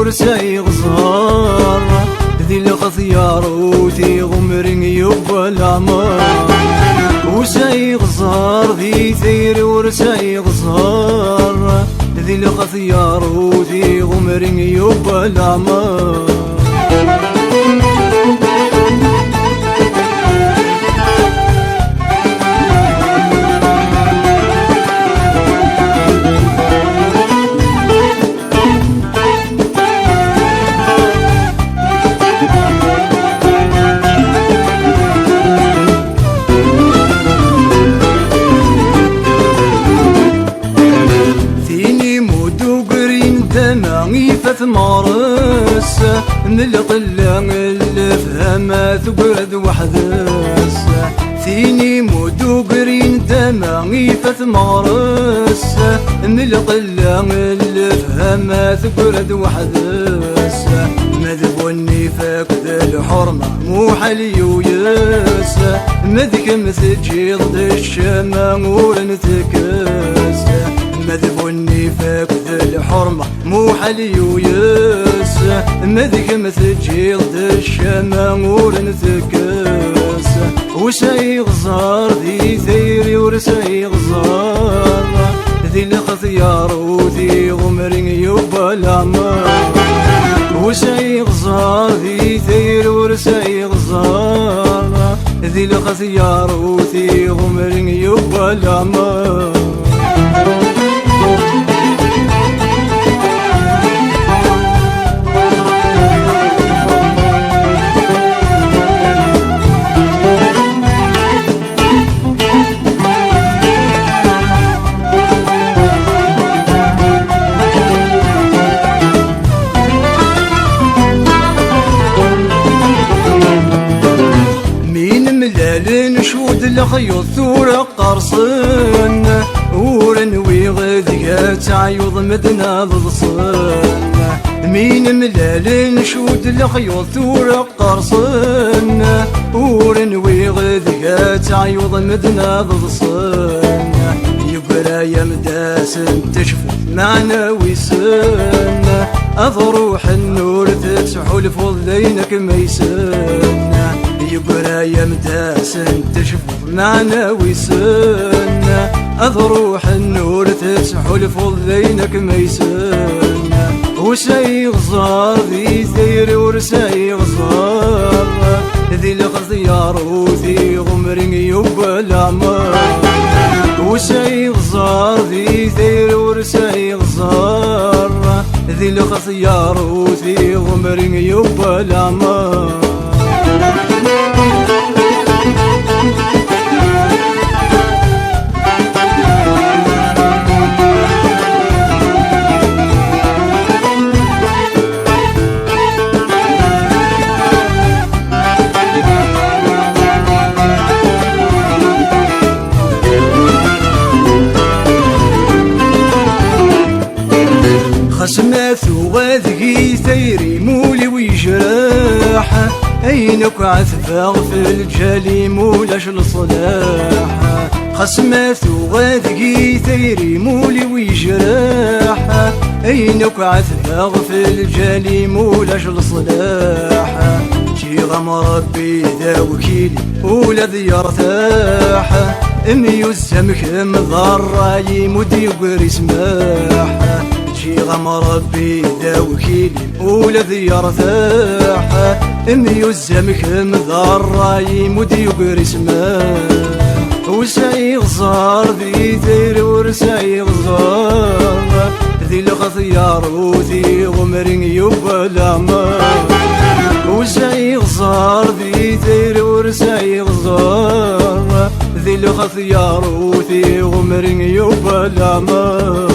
ورساي غزار ذي الخثيار وذي غمرين يبا العمار وساي غزار ذي ثير ورساي غزار ذي الخثيار وذي غمرين يبا العمار ثمارس من القلة الفهمة ثقرد وحدس ثيني مودو قرين دماغي ثمارس من القلة الفهمة ثقرد وحدس مذبوني فاكد الحرمة مو حلي ويس مذك مثل ضد الشمام ورنتكس مذبوني فاكد الحرمة مو حلي ويس مذك مثل ضد الشمام ورنتكس وساي غزار ذي ثيري ورساي غزار ذي الخثيار وذي غمرين يبا العمار وساي غزار ذي ثير ورساي غزار ذي الخثيار وذي غمرين يبا العمار نشود الخيوط ثورة قرصن ورنوي غذية تعيوض مدنا ضصن مين ملال نشود الخيوط ثورة قرصن ورنوي غذية تعيوض مدنا ضصن يقرا يا مداسن تشفو معنا ويسن أضروح النور تسحو لفضلينك ميسن يقرا يا مداسن تشفو معنا ويسن أضروح النور تسحو لفضلينك ميسن وساي غزار ذي ثير ورساي غزار ذي الخضيار وذي غمرين يبا العمار وساي غزار ذي ثير ورساي غزار ذي الخضيار وذي غمرين يبا العمار خسمات وغاذقي ثيري مولي ويجراح أينك عثفاغ في الجالي مولاش الصلاح خسمات وغاذقي ثيري مولي ويجراح أينك عثفاغ في الجالي مولاش الصلاح جي غم ربي ذا وكيلي ولا ذي يرتاح يزمك مضر يمد يقري سماح جي غم ربي ذا وكيلي ولا ذي يرتاح يزمك مضر يمد يقري سماح وساي غزار ذي ثير ورساي غزار ذي الخثيار وذي غمرين يبا العمار وساي غزار ذي ثير ورساي غزار ذي الخثيار وذي غمرين يبا العمار